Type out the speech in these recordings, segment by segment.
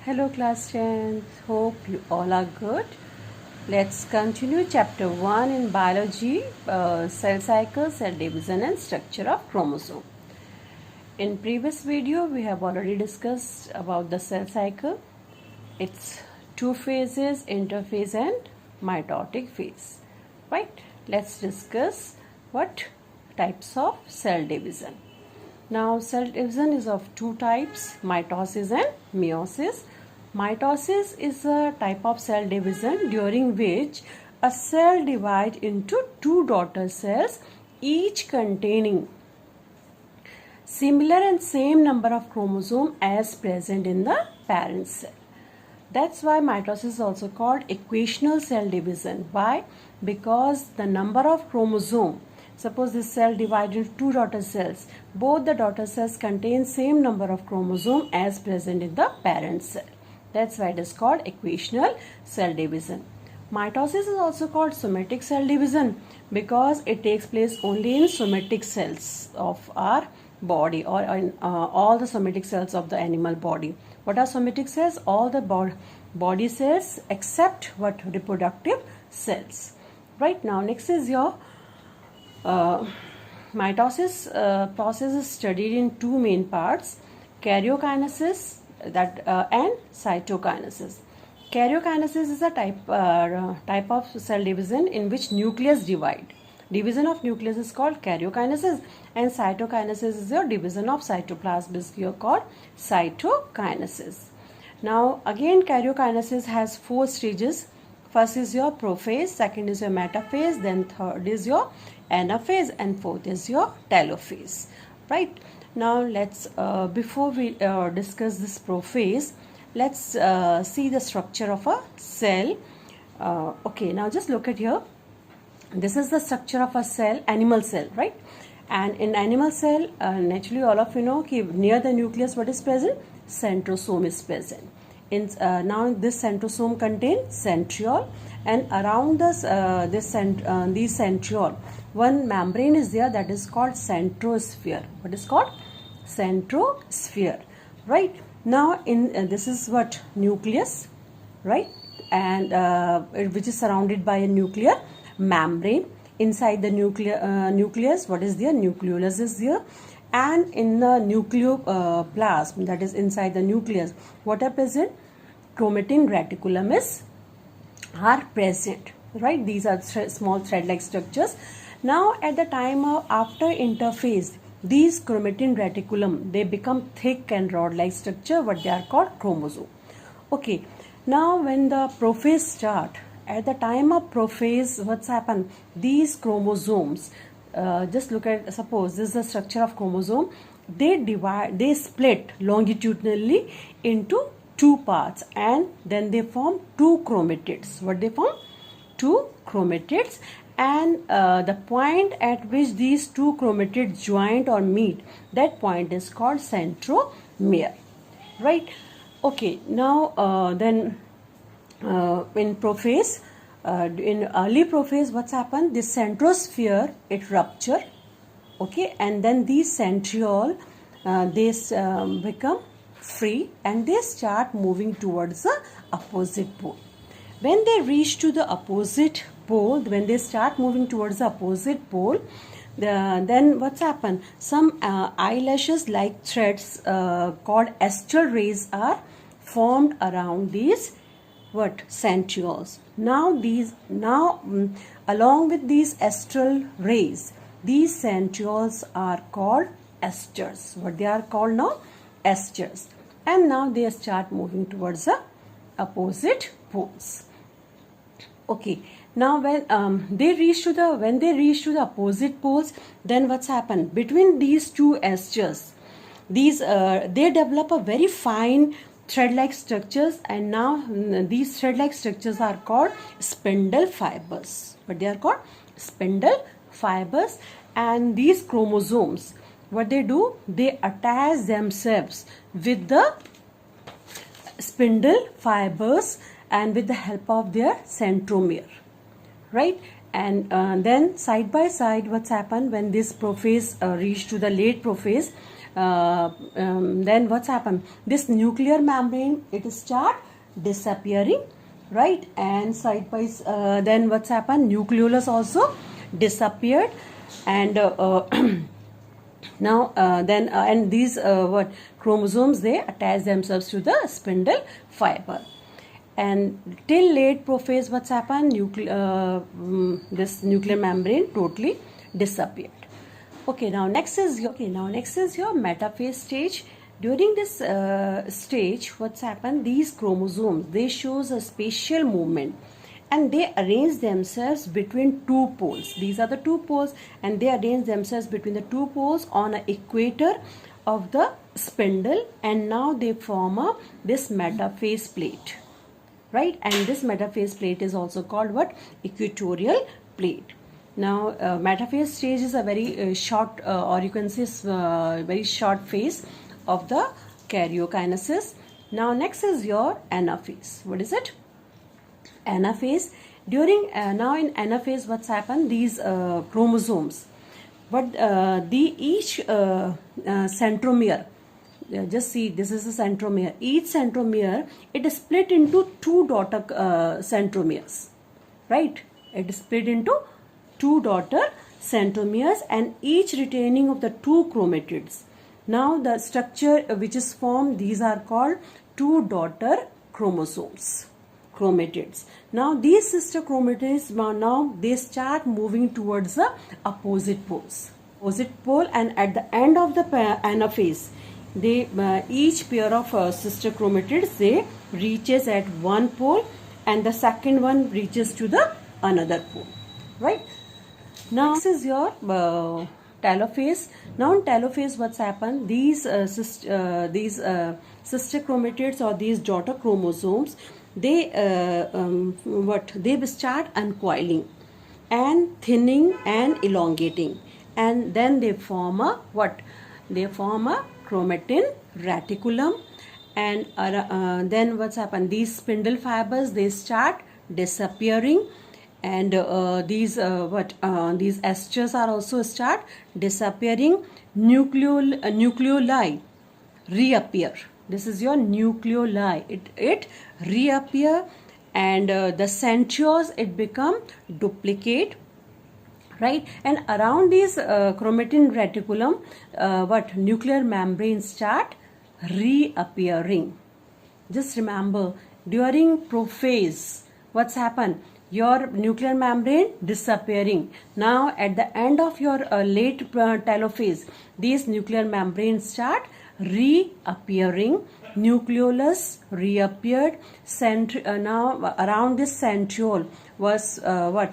Hello class 10, hope you all are good. Let's continue chapter 1 in biology, cell cycle, cell division and structure of chromosome. In previous video we have already discussed about the cell cycle, its two phases, interphase and mitotic phase. Right? Let's discuss what types of cell division. Now cell division is of two types, mitosis and meiosis. Mitosis is a type of cell division during which a cell divides into two daughter cells, each containing similar and same number of chromosomes as present in the parent cell. That's why mitosis is also called equational cell division. Why? Because the number of chromosomes, suppose this cell divided into two daughter cells, both the daughter cells contain same number of chromosomes as present in the parent cell. That's why it is called equational cell division. Mitosis is also called somatic cell division because it takes place only in somatic cells of our body or in all the somatic cells of the animal body. What are somatic cells? All the body cells except what? Reproductive cells. Right, now next is your mitosis process is studied in two main parts, karyokinesis and cytokinesis. Karyokinesis is a type of cell division in which nucleus divide. Division of nucleus is called karyokinesis, and cytokinesis is your division of cytoplasm is called cytokinesis. Now again, karyokinesis has four stages. First is your prophase, second is your metaphase, then third is your anaphase, and fourth is your telophase. Right? Now let's before we discuss this prophase, let's see the structure of a cell. Okay, now just look at here. This is the structure of a cell, animal cell, right? And in animal cell, naturally all of you know near the nucleus what is present? Centrosome is present. Now this centrosome contains centriole, and around this these centriole, one membrane is there that is called centrosphere. What is called? Centrosphere. Right? Now in this is what? Nucleus, right? And which is surrounded by a nuclear membrane. Inside the nucleus, what is there? Nucleolus is there. And in the nucleoplasm, that is inside the nucleus, what are present? Chromatin reticulum are present, right? These are small thread-like structures. Now at the time of after interphase, these chromatin reticulum, they become thick and rod-like structure, what they are called chromosome. Okay, now when the prophase start, at the time of prophase, what's happened? These chromosomes, just look at, suppose this is the structure of chromosome, they split longitudinally into two parts, and then they form two chromatids. What they form? Two chromatids, and the point at which these two chromatids join or meet, that point is called centromere. Right? Okay, now then in prophase, in early prophase, what's happened? This centrosphere, it rupture, okay, and then these centriole, they become free and they start moving towards the opposite pole. When they reach to the opposite pole, when they start moving towards the opposite pole, then what's happened? Some eyelashes like threads called astral rays are formed around these centrioles. Now along with these astral rays, these centrioles are called esters. What they are called now? Esters. And now they start moving towards the opposite poles. Okay, now when they reach to the opposite poles, then what's happened? Between these two esters, they develop a very fine thread-like structures, and now these thread-like structures are called spindle fibers. But they are called spindle fibers, and these chromosomes, what they do? They attach themselves with the spindle fibers and with the help of their centromere, right? And then side by side, what's happened when this prophase reach to the late prophase, then what's happened? This nuclear membrane, it start disappearing, right? And side by then what's happened? Nucleolus also disappeared, and now and these what chromosomes, they attach themselves to the spindle fiber. And till late prophase, what's happened? This nuclear membrane totally disappeared. Okay, now next is your metaphase stage. During this stage, what's happened? These chromosomes, they shows a spatial movement, and they arrange themselves between two poles. These are the two poles, and they arrange themselves between the two poles on an equator of the spindle, and now they form this metaphase plate, right? And this metaphase plate is also called what? Equatorial plate. Now metaphase stage is a very short or you can say very short phase of the karyokinesis. Now next is your anaphase. What is it? Anaphase. During now in anaphase, what's happened? These chromosomes, but each centromere, just see, this is a centromere. Each centromere, it is split into two daughter centromeres, right? It is split into two daughter centromeres, and each retaining of the two chromatids. Now the structure which is formed, these are called two daughter chromosomes, chromatids. Now these sister chromatids, now they start moving towards the opposite poles, and at the end of the anaphase, they each pair of sister chromatids, they reaches at one pole, and the second one reaches to the another pole, right? Now this is your telophase. Now in telophase, what's happened? These sister chromatids or these daughter chromosomes, they they start uncoiling and thinning and elongating, and then they form a what? They form a chromatin reticulum, and then what's happened? These spindle fibers, they start disappearing, and these esters are also start disappearing. Nucleoli reappear. This is your nucleoli. It reappear, and the centrioles, it become duplicate, right? And around these chromatin reticulum, nuclear membranes start reappearing. Just remember, during prophase, what's happened? Your nuclear membrane disappearing. Now at the end of your late telophase, these nuclear membranes start reappearing. Nucleolus reappeared. Now around this centriole was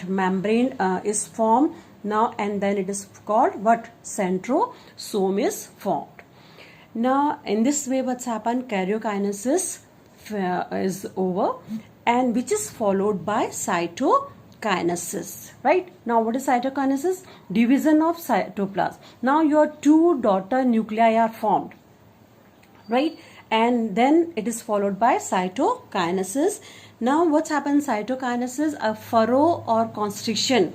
membrane is formed now, and then it is called what? Centrosome is formed. Now in this way, what's happened? Karyokinesis is over, and which is followed by cytokinesis, right? Now what is cytokinesis? Division of cytoplasm. Now your two daughter nuclei are formed, right? And then it is followed by cytokinesis. Now what's happened? Cytokinesis, a furrow or constriction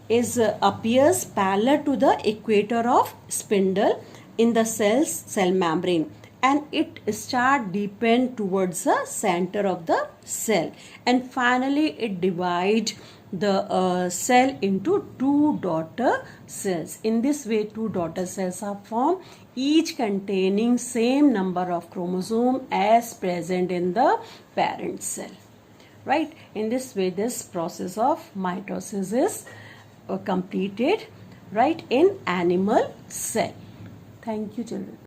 is appears parallel to the equator of spindle in the cell membrane, and it start deepen towards the center of the cell, and finally it divide the cell into two daughter cells. In this way, two daughter cells are formed, each containing same number of chromosome as present in the parent cell, right? In this way, this process of mitosis is completed, right, in animal cell. Thank you, children.